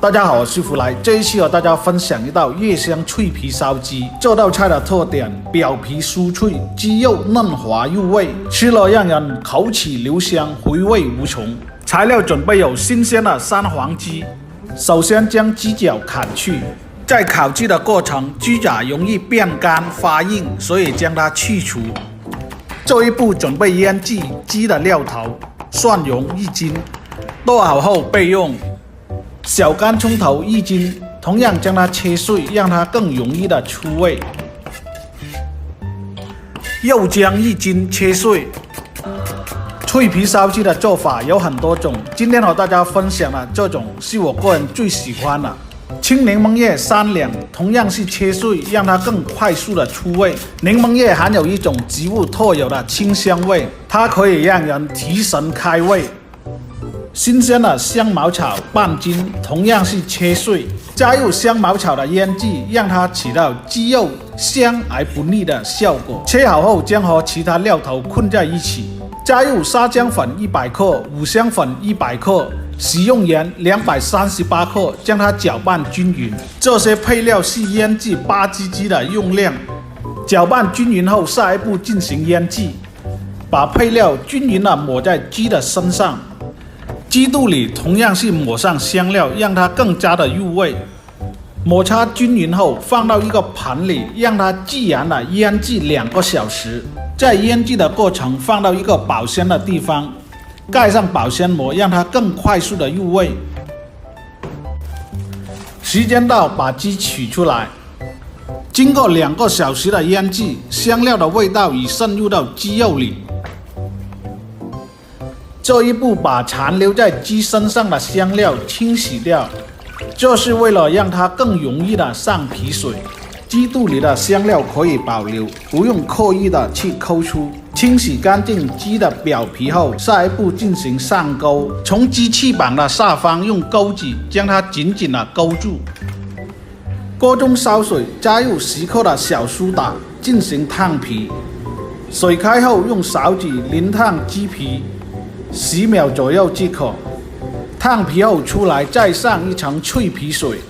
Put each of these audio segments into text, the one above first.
大家好，我是福来。这一期和大家分享一道叶香脆皮烧鸡。这道菜的特点，表皮酥脆，鸡肉嫩滑入味，吃了让人口齿留香，回味无穷。材料准备有新鲜的三黄鸡，首先将鸡脚砍去。在烤鸡的过程，鸡爪容易变干发硬，所以将它去除。这一步准备腌制鸡的料头，蒜蓉1斤，剁好后备用。小干葱头1斤，同样将它切碎，让它更容易的出味。肉姜1斤切碎。脆皮烧鸡的做法有很多种，今天和大家分享的这种是我个人最喜欢的。青柠檬叶3两，同样是切碎，让它更快速的出味。柠檬叶含有一种植物特有的清香味，它可以让人提神开胃。新鲜的香茅草半斤，同样是切碎，加入香茅草的腌制，让它起到鸡肉香而不腻的效果。切好后，将和其他料头混在一起，加入沙姜粉100克、五香粉100克、食用盐238克，将它搅拌均匀。这些配料是腌制8只鸡的用量。搅拌均匀后，下一步进行腌制，把配料均匀地抹在鸡的身上。鸡肚里同样是抹上香料，让它更加的入味。摩擦均匀后，放到一个盘里，让它自然的腌制2个小时。在腌制的过程，放到一个保鲜的地方，盖上保鲜膜，让它更快速的入味。时间到，把鸡取出来。经过2个小时的腌制，香料的味道已渗入到鸡肉里。这一步把残留在鸡身上的香料清洗掉，这是为了让它更容易的上皮水。鸡肚里的香料可以保留，不用刻意的去抠出。清洗干净鸡的表皮后，下一步进行上钩，从鸡翅膀的下方用钩子将它紧紧的勾住。锅中烧水，加入10克的小苏打进行烫皮。水开后，用勺子淋烫鸡皮10秒左右即可。烫皮后出来，再上一层脆皮水。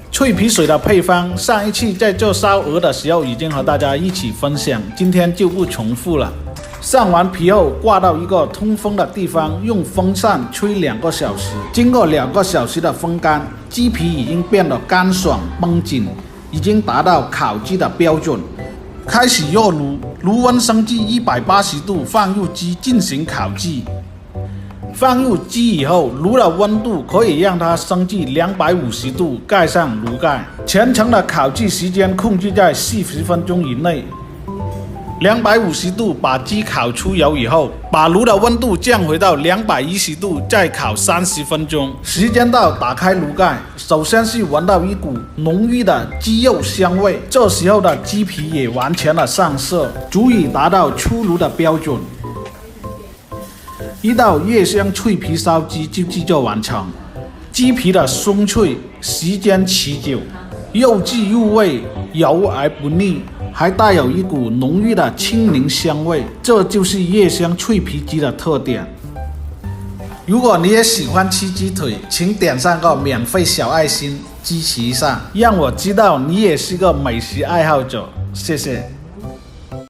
脆皮水的配方，上一期在做烧鹅的时候已经和大家一起分享，今天就不重复了。上完皮后，挂到一个通风的地方，用风扇吹2个小时。经过2个小时的风干，鸡皮已经变得干爽绷紧，已经达到烤鸡的标准。开始热炉，炉温升至180度，放入鸡进行烤制。放入鸡以后，炉的温度可以让它升至250度，盖上炉盖。全程的烤制时间控制在40分钟以内。250度把鸡烤出油以后，把炉的温度降回到210度，再烤30分钟。时间到，打开炉盖，首先是闻到一股浓郁的鸡肉香味，这时候的鸡皮也完全的上色，足以达到出炉的标准。一道叶香脆皮烧鸡就制作完成。鸡皮的松脆，时间持久，肉质入味，油而不腻，还带有一股浓郁的青柠香味，这就是叶香脆皮鸡的特点。如果你也喜欢吃鸡腿，请点上个免费小爱心支持一下，让我知道你也是个美食爱好者，谢谢。